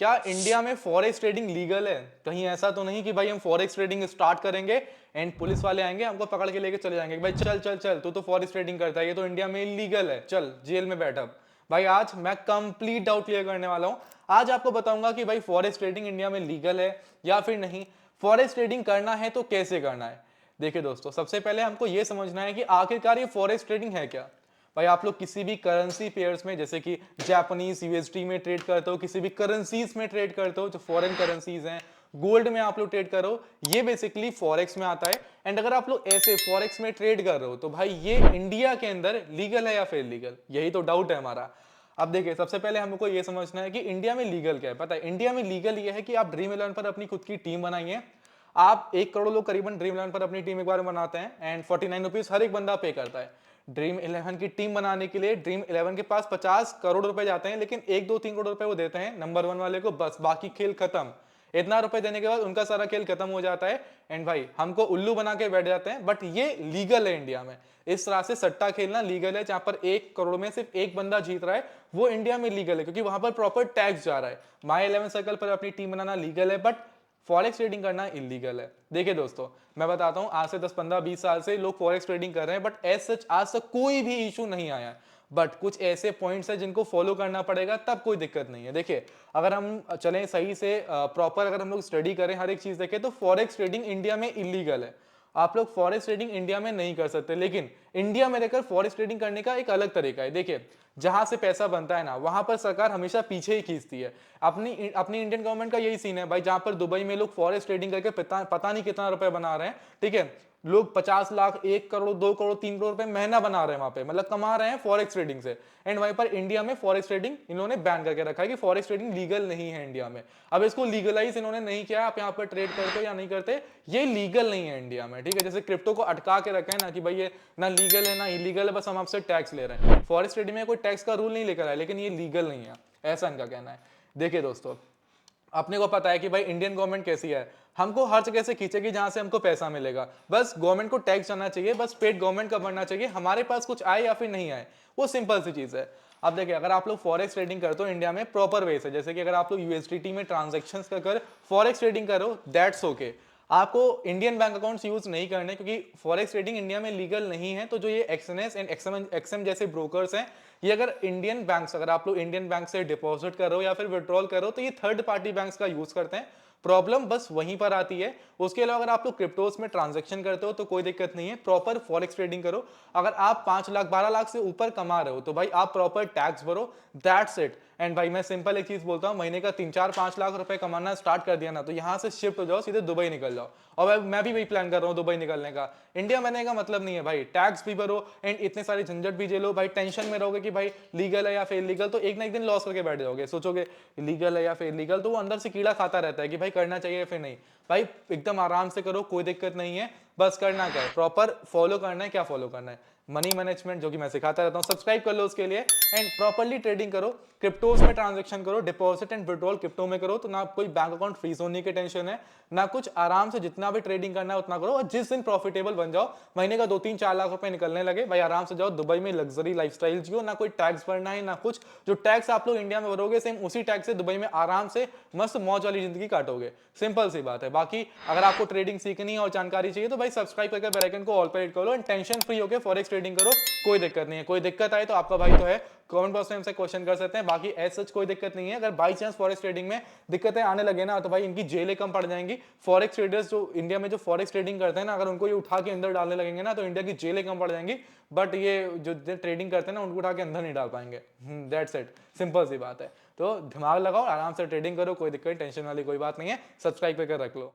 क्या इंडिया में forex trading legal है? कहीं ऐसा तो नहीं कि भाई हम फॉरेक्स ट्रेडिंग स्टार्ट करेंगे एंड पुलिस वाले आएंगे हमको पकड़ के लेके चले जाएंगे कि भाई चल चल चल तू तो फॉरेक्स ट्रेडिंग करता है, ये तो इंडिया में इलीगल है, चल जेल में बैठ अब। भाई आज मैं कंप्लीट डाउट क्लियर करने वाला हूं। आज आपको बताऊंगा कि भाई फॉरेक्स ट्रेडिंग इंडिया में लीगल है या फिर नहीं। फॉरेक्स ट्रेडिंग करना है तो कैसे करना है। देखिए दोस्तों, सबसे पहले हमको यह समझना है कि आखिरकार ये फॉरेक्स ट्रेडिंग है क्या। भाई आप लोग किसी भी करेंसी पेयर्स में जैसे कि जापानीज यूएसडी में ट्रेड करते हो, किसी भी करेंसीज में ट्रेड करते हो जो फॉरेन करेंसीज हैं, गोल्ड में आप लोग ट्रेड करो, ये बेसिकली फॉरेक्स में आता है। एंड अगर आप लोग ऐसे फॉरेक्स में ट्रेड कर रहे हो तो भाई ये इंडिया के अंदर लीगल है या फिर लीगल, यही तो डाउट है हमारा। अब देखिए, सबसे पहले हमको ये समझना है कि इंडिया में लीगल क्या है। पता है इंडिया में लीगल ये है कि आप ड्रीम इलेवन पर अपनी खुद की टीम बनाइए। आप 1 करोड़ लोग करीबन ड्रीम इलेवन पर अपनी टीम एक बार बनाते हैं एंड 49 रुपीज हर एक बंदा पे करता है। ड्रीम इलेवन की टीम बनाने के लिए ड्रीम इलेवन के पास 50 करोड़ रुपए जाते हैं, लेकिन 1 2 3 करोड़ रुपए वो देते हैं नंबर 1 वाले को, बस बाकी खेल खत्म। इतना रुपए देने के बाद उनका सारा खेल खत्म हो जाता है एंड भाई हमको उल्लू बना के बैठ जाते हैं। बट ये लीगल है इंडिया में। इस तरह से सट्टा खेलना लीगल है, जहां पर 1 करोड़ में सिर्फ एक बंदा जीत रहा है, वो इंडिया में लीगल है क्योंकि वहां पर प्रॉपर टैक्स जा रहा है। माई इलेवन सर्कल पर अपनी टीम बनाना लीगल है बट फॉरेक्स ट्रेडिंग करना इलीगल है। देखिए दोस्तों, मैं बताता हूं, आज से 10 15 20 साल से लोग फॉरेक्स ट्रेडिंग कर रहे हैं बट एज सच आज तक कोई भी इशू नहीं आया। बट कुछ ऐसे पॉइंट्स हैं जिनको फॉलो करना पड़ेगा, तब कोई दिक्कत नहीं है। देखिए, अगर हम चलें सही से प्रॉपर अगर हम लोग स्टडी करें, हर एक चीज देखें, तो फॉरेक्स ट्रेडिंग इंडिया में इलीगल है। आप लोग फॉरेक्स ट्रेडिंग इंडिया में नहीं कर सकते, लेकिन इंडिया में रहकर फॉरेक्स ट्रेडिंग करने का एक अलग तरीका है। देखिए, जहां से पैसा बनता है ना, वहां पर सरकार हमेशा पीछे ही खींचती है। अपनी अपनी इंडियन गवर्नमेंट का यही सीन है भाई, जहां पर दुबई में लोग फॉरेक्स ट्रेडिंग करके पता नहीं कितना रुपए बना रहे हैं। ठीक है, लोग 50 लाख, 1 करोड़, 2 करोड़, 3 करोड़ रुपए महीना बना रहे हैं वहां पे, मतलब कमा रहे हैं फॉरेक्स ट्रेडिंग से। एंड वहीं पर इंडिया में फॉरेक्स ट्रेडिंग इन्होंने बैन करके रखा है कि फॉरेक्स ट्रेडिंग लीगल नहीं है इंडिया में। अब इसको लीगलाइज इन्होंने नहीं किया, आप यहाँ पर ट्रेड करते हो या नहीं करते, ये लीगल नहीं है इंडिया में। ठीक है, जैसे क्रिप्टो को अटका के रखे हैं ना कि भाई ये ना लीगल है ना इलीगल है, बस हम आपसे टैक्स ले रहे हैं। फॉरेक्स ट्रेडिंग में कोई टैक्स का रूल नहीं लेकर आया, लेकिन ये लीगल नहीं है, ऐसा इनका कहना है। देखिए दोस्तों, अपने को पता है कि भाई इंडियन गवर्नमेंट कैसी है, हमको हर जगह से खींचेगी जहां से हमको पैसा मिलेगा। बस गवर्नमेंट को टैक्स जाना चाहिए, बस पेड गवर्नमेंट का बनना चाहिए, हमारे पास कुछ आए या फिर नहीं आए, वो सिंपल सी चीज है। अब देखिए, अगर आप लोग फॉरेक्स ट्रेडिंग करते हो इंडिया में प्रॉपर वे से, जैसे कि अगर आप लोग यूएसडीटी में ट्रांजेक्शन कर फॉरेक्स ट्रेडिंग करो, दैट्स ओके। आपको इंडियन बैंक अकाउंट्स यूज नहीं करने, क्योंकि फॉरेक्स ट्रेडिंग इंडिया में लीगल नहीं है। तो जो ये एक्सएनएस एंड एक्सएम जैसे ब्रोकर्स हैं, ये अगर इंडियन बैंक्स, अगर आप लोग इंडियन बैंक से डिपॉजिट कर रहे हो या फिर विड्रॉल कर रहे हो, तो ये थर्ड पार्टी बैंक्स का यूज करते हैं। प्रॉब्लम बस वहीं पर आती है। उसके अलावा अगर आप लोग क्रिप्टोस में ट्रांजैक्शन करते हो तो कोई दिक्कत नहीं है, प्रॉपर फॉरेक्स ट्रेडिंग करो। अगर आप 5 लाख 12 लाख से ऊपर कमा रहे हो तो भाई आप प्रॉपर टैक्स भरो, दैट्स इट। एंड भाई मैं सिंपल एक चीज बोलता हूँ, महीने का 3 4 5 लाख रुपए कमाना स्टार्ट कर दिया ना, तो यहाँ से शिफ्ट हो जाओ, सीधे दुबई निकल जाओ। और मैं भी वही प्लान कर रहा हूँ दुबई निकलने का। इंडिया में रहने का मतलब नहीं है भाई, टैक्स भी भरो एंड इतने सारे झंझट भी झेलो। भाई टेंशन में रहोगे कि भाई लीगल है या फिर इलीगल, तो एक ना एक दिन लॉस करके बैठ जाओगे। सोचोगे लीगल है या फिर इलीगल, तो वो अंदर से कीड़ा खाता रहता है कि भाई करना चाहिए या फिर नहीं। भाई एकदम आराम से करो, कोई दिक्कत नहीं है। बस करना क्या है, प्रॉपर फॉलो करना है। क्या फॉलो करना है? मनी मैनेजमेंट, जो कि मैं सिखाता रहता हूं, सब्सक्राइब कर लो उसके लिए। एंड प्रॉपर्ली ट्रेडिंग करो, क्रिप्टोज में ट्रांजैक्शन करो, डिपॉजिट एंड विड्रॉल क्रिप्टो में करो, तो ना कोई बैंक अकाउंट फ्रीज होने की टेंशन है ना कुछ। आराम से जितना भी ट्रेडिंग करना है उतना करो, और जिस दिन प्रॉफिटेबल बन जाओ, महीने का 2 3 4 लाख रुपए निकलने लगे, भाई आराम से जाओ दुबई में लग्जरी लाइफस्टाइल जियो, ना कोई टैक्स भरना है ना कुछ। जो टैक्स आप लोग इंडिया में भरोगे, सेम उसी टैक्स से दुबई में आराम से मस्त मौज वाली जिंदगी काटोगे। सिंपल सी बात है। बाकी अगर आपको ट्रेडिंग सीखनी है और जानकारी चाहिए तो भाई सब्सक्राइब करके बेल आइकन को ऑल पर हिट करो एंड टेंशन फ्री होकर फॉरेक्स ट्रेडिंग करो। कोई दिक्कत नहीं है। कोई दिक्कत आए तो आपका भाई तो है, कमेंट बॉक्स में हमसे क्वेश्चन कर सकते हैं। बाकी एज सच कोई दिक्कत नहीं है। अगर बाई चांस फॉरेक्स ट्रेडिंग में दिक्कतें आने लगे ना, तो भाई इनकी जेलें कम पड़ जाएंगी। फॉरेक्स ट्रेडर्स जो इंडिया में जो फॉरेक्स ट्रेडिंग करते हैं ना, अगर उनको ये उठा के अंदर डालने लगेंगे ना, तो इंडिया की जेलें कम पड़ जाएंगी। बट ये जो ट्रेडिंग करते हैं ना, उनको उठा के अंदर नहीं डाल पाएंगे। दैट्स इट, सिंपल सी बात है। तो दिमाग लगाओ, आराम से ट्रेडिंग करो, कोई दिक्कत टेंशन वाली कोई बात नहीं है। सब्सक्राइब करके रख लो।